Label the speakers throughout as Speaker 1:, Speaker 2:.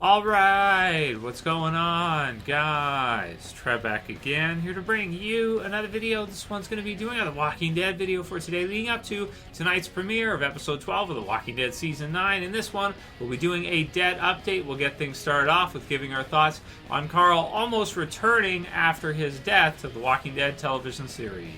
Speaker 1: Alright, what's going on, guys? Trev back again, here to bring you another video. This one's going to be doing a The Walking Dead video for today, leading up to tonight's premiere of episode 12 of The Walking Dead Season 9. In this one, we'll be doing a Dead update. We'll get things started off with giving our thoughts on Carl almost returning after his death to The Walking Dead television series.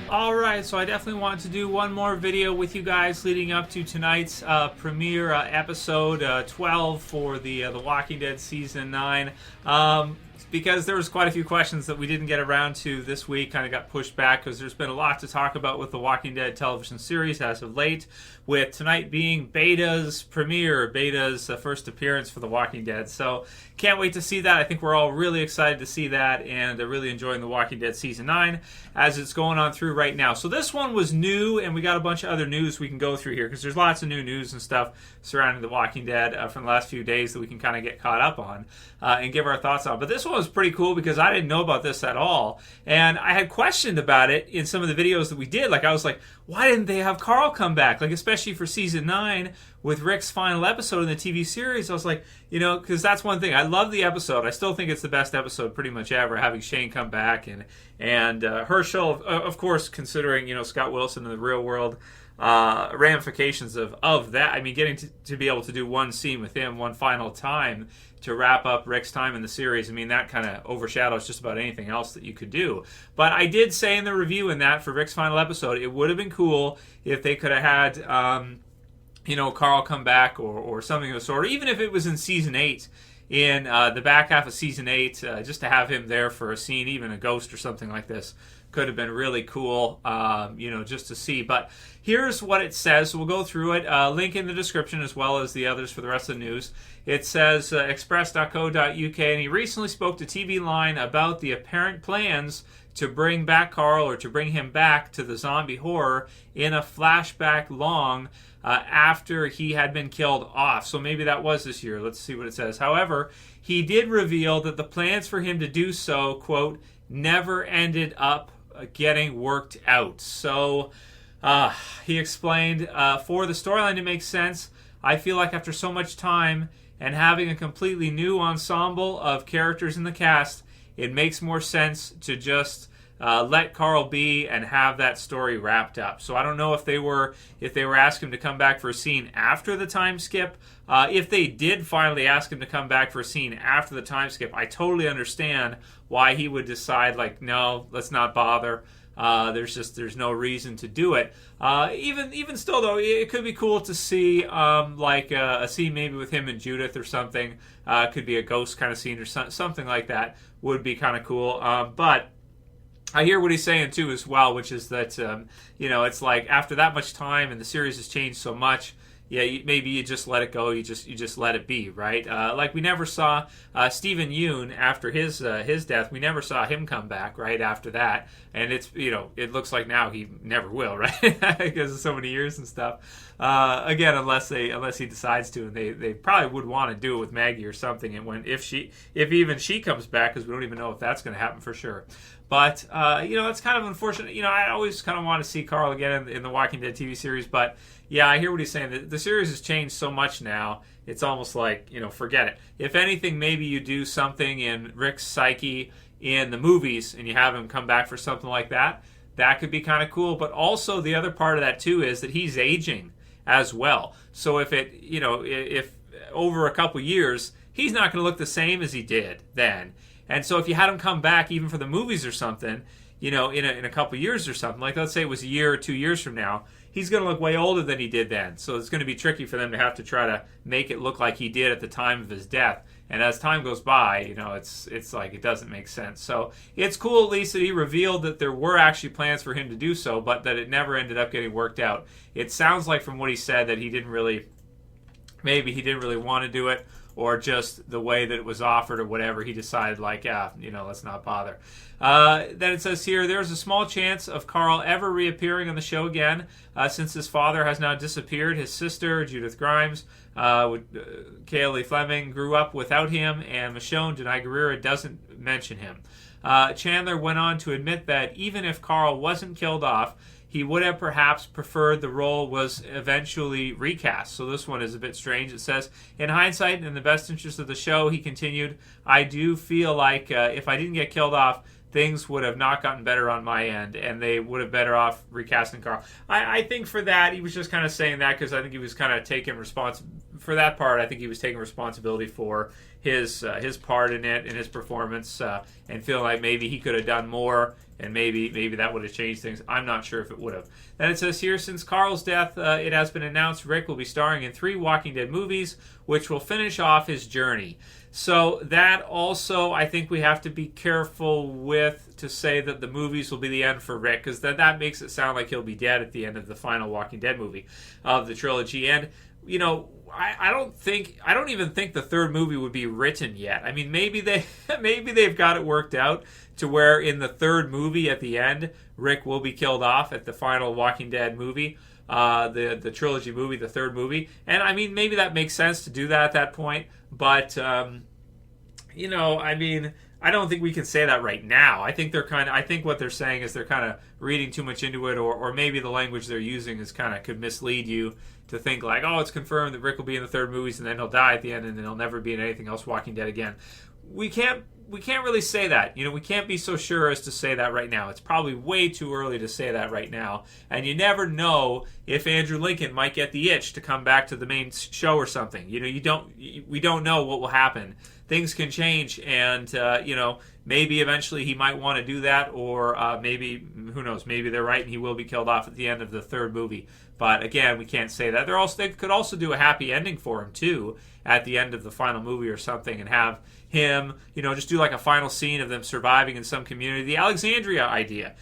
Speaker 1: Alright, so I definitely want to do one more video with you guys leading up to tonight's premiere episode 12 for the Walking Dead Season 9. Because there was quite a few questions that we didn't get around to this week, kind of got pushed back because there's been a lot to talk about with the Walking Dead television series as of late, with tonight being Beta's premiere, Beta's first appearance for the Walking Dead. So can't wait to see that. I think we're all really excited to see that, and really enjoying the Walking Dead Season 9 as it's going on through right now. So this one was new, and we got a bunch of other news we can go through here because there's lots of new news and stuff surrounding the Walking Dead from the last few days that we can kind of get caught up on and give our thoughts on. But this one was pretty cool because I didn't know about this at all, and I had questioned about it in some of the videos that we did. Like, I was like, why didn't they have Carl come back? Like, especially for Season 9 with Rick's final episode in the TV series. I was like, you know, because that's one thing. I love the episode. I still think it's the best episode pretty much ever, having Shane come back and Herschel, of course, considering, you know, Scott Wilson in the real world, ramifications of that. I mean, getting to be able to do one scene with him one final time to wrap up Rick's time in the series, I mean, that kind of overshadows just about anything else that you could do. But I did say in the review in that for Rick's final episode, it would have been cool if they could have had, you know, Carl come back or something of the sort, or even if it was in Season 8, in the back half of Season 8, just to have him there for a scene, even a ghost or something like this, could have been really cool, you know, just to see. But here's what it says. So we'll go through it. Link in the description as well as the others for the rest of the news. It says express.co.uk, and he recently spoke to TV Line about the apparent plans to bring back Carl, or to bring him back to the zombie horror in a flashback long after he had been killed off. So maybe that was this year. Let's see what it says. However, he did reveal that the plans for him to do so, quote, never ended up getting worked out. So he explained, for the storyline to make sense, I feel like after so much time and having a completely new ensemble of characters in the cast, it makes more sense to just let Carl be and have that story wrapped up. So I don't know if they were asking him to come back for a scene after the time skip. If they did finally ask him to come back for a scene after the time skip, I totally understand why he would decide, like, no, let's not bother. There's no reason to do it. Even still, though, it could be cool to see like a scene maybe with him and Judith or something. Could be a ghost kind of scene or something like that. Would be kind of cool. But I hear what he's saying too as well, which is that you know, it's like after that much time and the series has changed so much, yeah, maybe you just let it go. You just let it be, right? Like we never saw Stephen Yeun after his death. We never saw him come back right after that, and it's, you know, it looks like now he never will, right? Because of so many years and stuff. Again, unless he decides to, and they probably would want to do it with Maggie or something. And if even she comes back, because we don't even know if that's going to happen for sure. But you know, it's kind of unfortunate. You know, I always kind of want to see Carl again in the Walking Dead TV series, but yeah, I hear what he's saying. The series has changed so much now, it's almost like, you know, forget it. If anything, maybe you do something in Rick's psyche in the movies and you have him come back for something like that. That could be kind of cool. But also the other part of that too is that he's aging as well. So if over a couple years, he's not going to look the same as he did then. And so if you had him come back even for the movies or something, you know, in a couple years or something, like let's say it was a year or 2 years from now, he's going to look way older than he did then. So it's going to be tricky for them to have to try to make it look like he did at the time of his death. And as time goes by, you know, it's like it doesn't make sense. So it's cool at least that he revealed that there were actually plans for him to do so, but that it never ended up getting worked out. It sounds like from what he said that he didn't really want to do it, or just the way that it was offered or whatever, he decided, like, you know, let's not bother. Then it says here, there's a small chance of Carl ever reappearing on the show again, since his father has now disappeared. His sister, Judith Grimes, Cailey Fleming, grew up without him, and Michonne, Danai Gurira, doesn't mention him. Chandler went on to admit that even if Carl wasn't killed off, he would have perhaps preferred the role was eventually recast. So this one is a bit strange. It says, in hindsight, and in the best interest of the show, he continued, I do feel like if I didn't get killed off, things would have not gotten better on my end, and they would have better off recasting Carl. I think for that, he was just kind of saying that because I think he was kind of taking for that part. I think he was taking responsibility for his part in it and his performance, and feeling like maybe he could have done more, and maybe that would have changed things. I'm not sure if it would have. Then it says here, since Carl's death, it has been announced Rick will be starring in 3 Walking Dead movies, which will finish off his journey. So that also, I think we have to be careful with to say that the movies will be the end for Rick, because that makes it sound like he'll be dead at the end of the final Walking Dead movie of the trilogy. And I don't even think the 3rd movie would be written yet. I mean, maybe they've got it worked out to where in the 3rd movie at the end, Rick will be killed off at the final Walking Dead movie. The trilogy movie, the 3rd movie. And I mean, maybe that makes sense to do that at that point. But, I mean, I don't think we can say that right now. I think what they're saying is they're kind of reading too much into it, or maybe the language they're using is could mislead you to think like, oh, it's confirmed that Rick will be in the 3rd movies and then he'll die at the end and then he'll never be in anything else Walking Dead again. We can't really say that. We can't be so sure as to say that right now. It's probably way too early to say that right now. And you never know if Andrew Lincoln might get the itch to come back to the main show or something. We don't know what will happen. Things can change, and maybe eventually he might want to do that, or maybe, who knows, maybe they're right and he will be killed off at the end of the 3rd movie. But again, we can't say that. They could also do a happy ending for him too at the end of the final movie or something, and have him, just do like a final scene of them surviving in some community. The Alexandria idea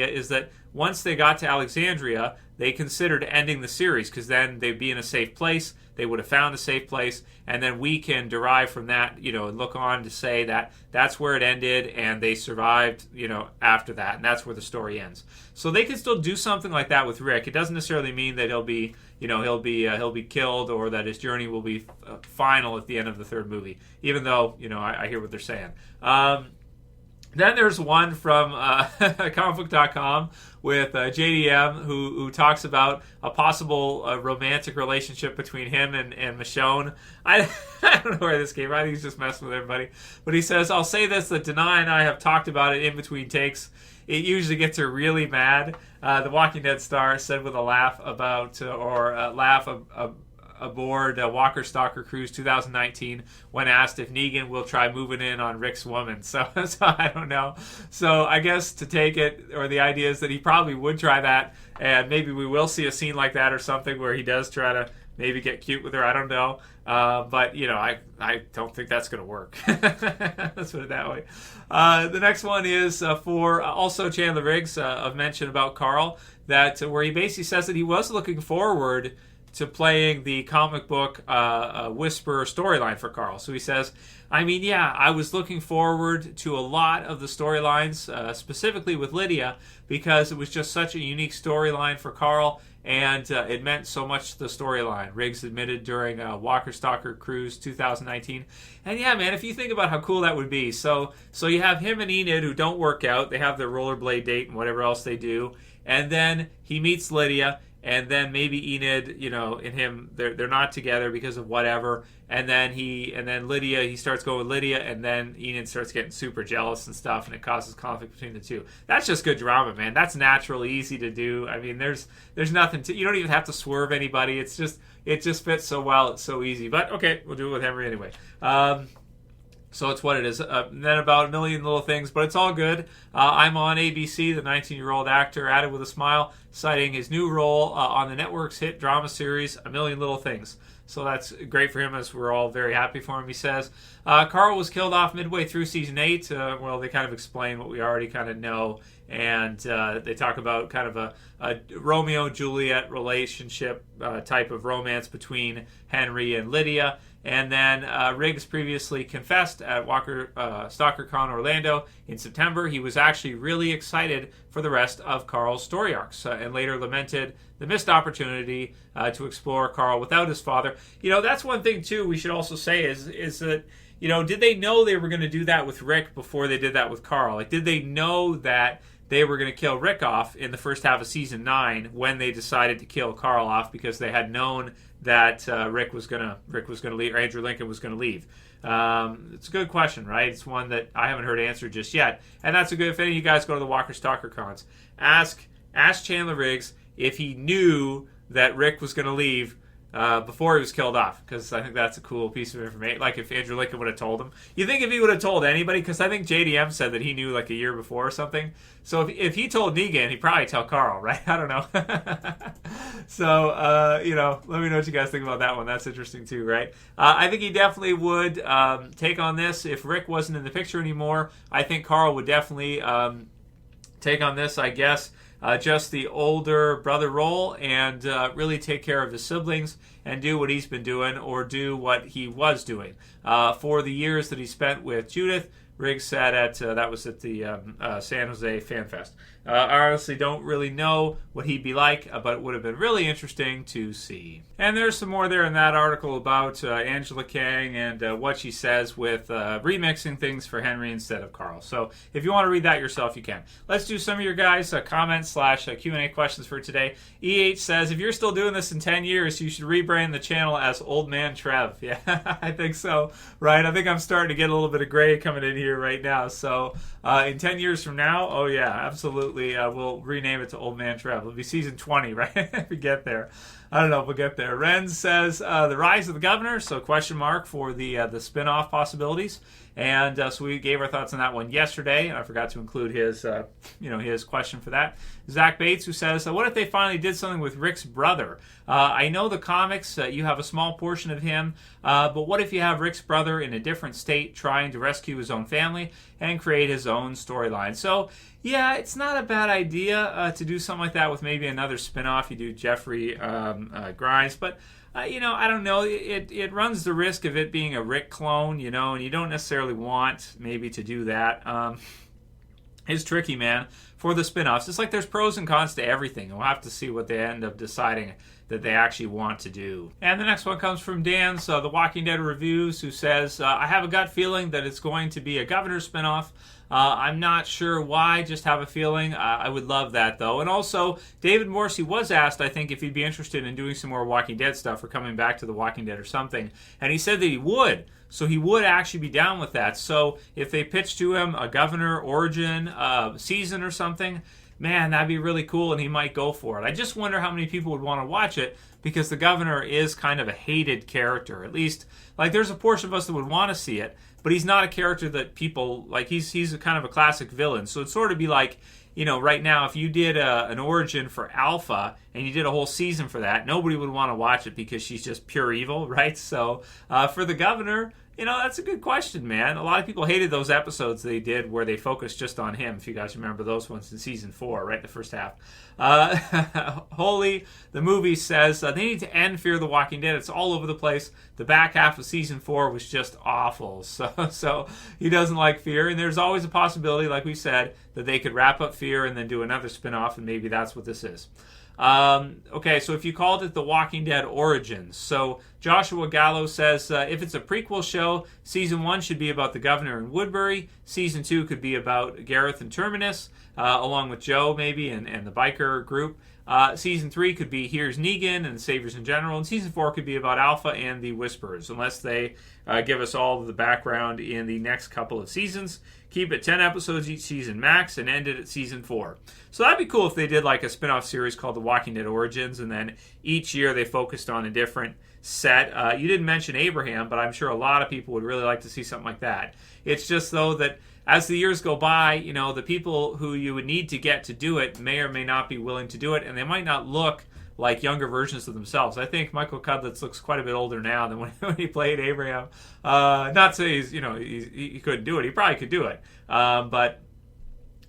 Speaker 1: is that once they got to Alexandria, they considered ending the series, because then they'd be in a safe place. They would have found a safe place, and then we can derive from that, and look on to say that that's where it ended, and they survived, after that, and that's where the story ends. So they can still do something like that with Rick. It doesn't necessarily mean that he'll be killed, or that his journey will be final at the end of the 3rd movie. Even though, I hear what they're saying. Then there's one from comicbook.com with JDM who talks about a possible romantic relationship between him and Michonne. I don't know where this came from. I think he's just messing with everybody. But he says, I'll say this, that Danai and I have talked about it in between takes. It usually gets her really mad. The Walking Dead star said with a laugh aboard Walker Stalker Cruise 2019 when asked if Negan will try moving in on Rick's woman. So I don't know. So I guess to take it, or the idea is that he probably would try that, and maybe we will see a scene like that or something where he does try to maybe get cute with her. I don't know. But, I don't think that's going to work. Let's put it that way. The next one is for also Chandler Riggs of mention about Carl, that where he basically says that he was looking forward to playing the comic book Whisper storyline for Carl. So he says, I was looking forward to a lot of the storylines, specifically with Lydia, because it was just such a unique storyline for Carl, and it meant so much to the storyline. Riggs admitted during Walker Stalker Cruise 2019. And yeah, man, if you think about how cool that would be. So you have him and Enid, who don't work out. They have their rollerblade date and whatever else they do. And then he meets Lydia, and then maybe Enid, and him, they're not together because of whatever. And then Lydia, he starts going with Lydia, and then Enid starts getting super jealous and stuff, and it causes conflict between the two. That's just good drama, man. That's natural, easy to do. I mean, there's nothing to, you don't even have to swerve anybody. It just fits so well. It's so easy. But okay, we'll do it with Henry anyway. So it's what it is. Then about a million little things, but it's all good. I'm on ABC, the 19-year-old actor added with a smile, citing his new role on the network's hit drama series, A Million Little Things. So that's great for him, as we're all very happy for him, he says. Carl was killed off midway through Season 8. Well, they kind of explain what we already kind of know, and they talk about kind of a Romeo-Juliet relationship type of romance between Henry and Lydia. And then Riggs previously confessed at Walker Stalker Con Orlando in September he was actually really excited for the rest of Carl's story arcs, and later lamented the missed opportunity to explore Carl without his father. That's one thing too we should also say is that did they know they were going to do that with Rick before they did that with Carl? Like, did they know that they were going to kill Rick off in the first half of season 9 when they decided to kill Carl off because they had known that Rick was going to leave, or Andrew Lincoln was going to leave? It's a good question, right? It's one that I haven't heard answered just yet, and that's a good. If any of you guys go to the Walker Stalker cons, ask Chandler Riggs if he knew that Rick was going to leave before he was killed off, because I think that's a cool piece of information. Like if Andrew Lincoln would have told him. You think if he would have told anybody, because I think JDM said that he knew like a year before or something. So if he told Negan, he'd probably tell Carl, right? I don't know. So, let me know what you guys think about that one. That's interesting too, right? I think he definitely would take on this. If Rick wasn't in the picture anymore, I think Carl would definitely take on this, I guess. Just the older brother role and really take care of his siblings and do what he's been doing or do what he was doing. For the years that he spent with Judith, Riggs said that was at the San Jose Fan Fest. I honestly don't really know what he'd be like, but it would have been really interesting to see. And there's some more there in that article about Angela Kang and what she says with remixing things for Henry instead of Carl. So if you want to read that yourself, you can. Let's do some of your guys' comments / Q&A questions for today. EH says, if you're still doing this in 10 years, you should rebrand the channel as Old Man Trev. Yeah, I think so, right? I think I'm starting to get a little bit of gray coming in here right now. So in 10 years from now, oh yeah, absolutely. We'll rename it to Old Man Trev. It'll be season 20, right? If we get there. I don't know if we'll get there. Ren says the rise of the governor, so question mark for the spin-off possibilities. And so we gave our thoughts on that one yesterday. I forgot to include his his question for that. Zach Bates, who says, what if they finally did something with Rick's brother? I know the comics, you have a small portion of him, but what if you have Rick's brother in a different state trying to rescue his own family and create his own storyline? So, yeah, it's not a bad idea to do something like that with maybe another spin-off. You do Jeffrey Grimes, but I don't know. It runs the risk of it being a Rick clone, and you don't necessarily want maybe to do that. It's tricky, man, for the spin-offs. It's like there's pros and cons to everything. We'll have to see what they end up deciding that they actually want to do. And the next one comes from Dan's The Walking Dead Reviews, who says, I have a gut feeling that it's going to be a Governor spinoff. I'm not sure why, just have a feeling. I would love that, though. And also, David Morrissey was asked, I think, if he'd be interested in doing some more Walking Dead stuff or coming back to The Walking Dead or something. And he said that he would. So he would actually be down with that. So if they pitch to him a Governor origin season or something, man, that'd be really cool, and he might go for it. I just wonder how many people would want to watch it, because the Governor is kind of a hated character. At least, like, there's a portion of us that would want to see it, but he's not a character that people, like, he's a kind of a classic villain. So it'd sort of be like, right now, if you did an origin for Alpha, and you did a whole season for that, nobody would want to watch it because she's just pure evil, right? So for the Governor, that's a good question, man. A lot of people hated those episodes they did where they focused just on him, if you guys remember those ones in season 4, right? The first half. Holy, the movie says they need to end Fear the Walking Dead. It's all over the place. The back half of season 4 was just awful. So he doesn't like Fear, and there's always a possibility, like we said, that they could wrap up Fear and then do another spin-off, and maybe that's what this is. Okay, so if you called it The Walking Dead Origins. So Joshua Gallo says, if it's a prequel show, season 1 should be about the Governor in Woodbury. Season 2 could be about Gareth and Terminus, along with Joe maybe and the biker group. Season 3 could be Here's Negan and the Saviors in general. And season 4 could be about Alpha and the Whisperers, unless they give us all of the background in the next couple of seasons. Keep it 10 episodes each season max and end it at season 4. So that'd be cool if they did like a spin-off series called The Walking Dead Origins, and then each year they focused on a different set. You didn't mention Abraham, but I'm sure a lot of people would really like to see something like that. It's just, though, that as the years go by, the people who you would need to get to do it may or may not be willing to do it, and they might not look like younger versions of themselves. I think Michael Cudlitz looks quite a bit older now than when he played Abraham. Not to say he couldn't do it. He probably could do it. But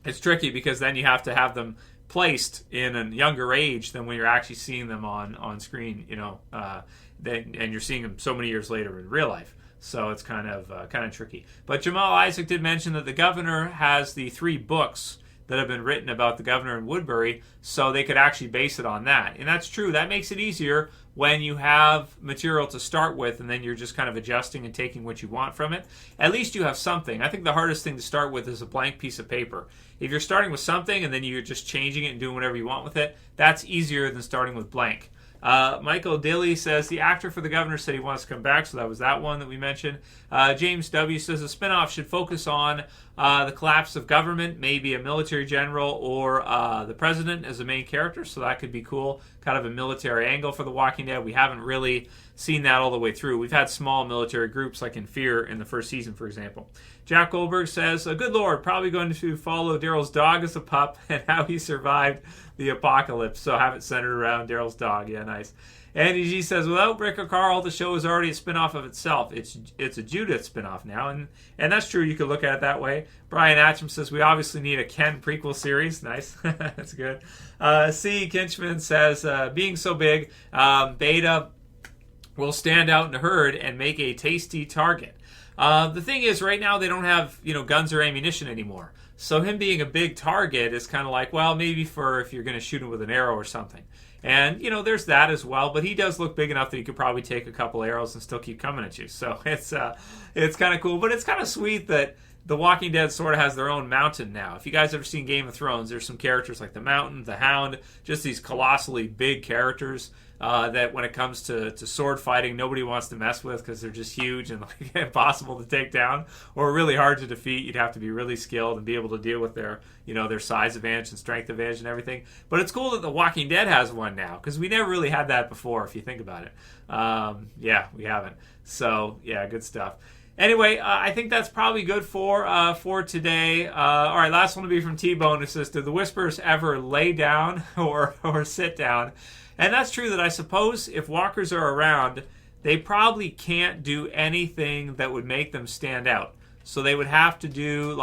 Speaker 1: it's tricky because then you have to have them placed in a younger age than when you're actually seeing them on screen, and you're seeing them so many years later in real life. So it's kind of tricky. But Jamal Isaac did mention that the Governor has the 3 books that have been written about the governor in Woodbury, so they could actually base it on that. And that's true. That makes it easier when you have material to start with and then you're just kind of adjusting and taking what you want from it. At least you have something. I think the hardest thing to start with is a blank piece of paper. If you're starting with something and then you're just changing it and doing whatever you want with it, that's easier than starting with blank. Michael Dilly says the actor for the governor said he wants to come back, so that was that one that we mentioned. James W. says the spinoff should focus on the collapse of government, maybe a military general or the president as the main character, so that could be cool. Kind of a military angle for The Walking Dead. We haven't really seen that all the way through. We've had small military groups like in Fear in the first season, for example. Jack Goldberg says, good Lord, probably going to follow Daryl's dog as a pup and how he survived the apocalypse. So have it centered around Daryl's dog. Yeah, nice. Andy G says, without Rick or Carl, the show is already a spinoff of itself. It's a Judith spinoff now, and that's true. You could look at it that way. Brian Atcham says, we obviously need a Ken prequel series. Nice. That's good. C. Kinchman says, being so big, Beta will stand out in the herd and make a tasty target. The thing is, right now they don't have guns or ammunition anymore. So him being a big target is kind of like, well, maybe for if you're going to shoot him with an arrow or something. And, there's that as well. But he does look big enough that he could probably take a couple arrows and still keep coming at you. So it's kind of cool. But it's kind of sweet that The Walking Dead sort of has their own mountain now. If you guys ever seen Game of Thrones, there's some characters like the Mountain, the Hound, just these colossally big characters that when it comes to sword fighting, nobody wants to mess with because they're just huge and like impossible to take down or really hard to defeat. You'd have to be really skilled and be able to deal with their size advantage and strength advantage and everything. But it's cool that The Walking Dead has one now because we never really had that before if you think about it. Yeah, we haven't. So, yeah, good stuff. Anyway, I think that's probably good for today. All right, last one will be from T-Bone, who says, did the Whispers ever lay down or sit down? And that's true that I suppose if walkers are around, they probably can't do anything that would make them stand out. So they would have to do,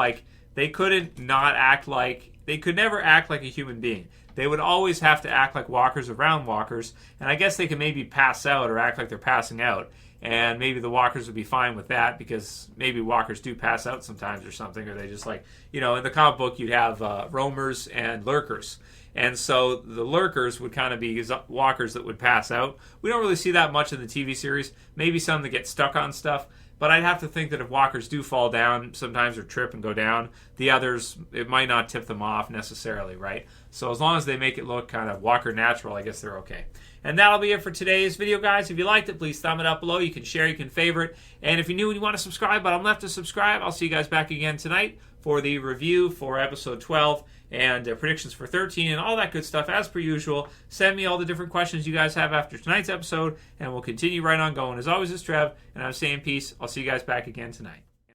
Speaker 1: they could never act like a human being. They would always have to act like walkers around walkers. And I guess they could maybe pass out or act like they're passing out. And maybe the walkers would be fine with that because maybe walkers do pass out sometimes or something. Or they just in the comic book you'd have roamers and lurkers. And so the lurkers would kind of be walkers that would pass out. We don't really see that much in the TV series. Maybe some that get stuck on stuff. But I'd have to think that if walkers do fall down sometimes or trip and go down, the others, it might not tip them off necessarily, right? So as long as they make it look kind of walker natural, I guess they're okay. And that'll be it for today's video, guys. If you liked it, please thumb it up below. You can share, you can favorite. And if you're new and you want to subscribe, bottom left to subscribe. I'll see you guys back again tonight for the review for episode 12 and predictions for 13 and all that good stuff. As per usual, send me all the different questions you guys have after tonight's episode, and we'll continue right on going. As always, it's Trev, and I'm saying peace. I'll see you guys back again tonight.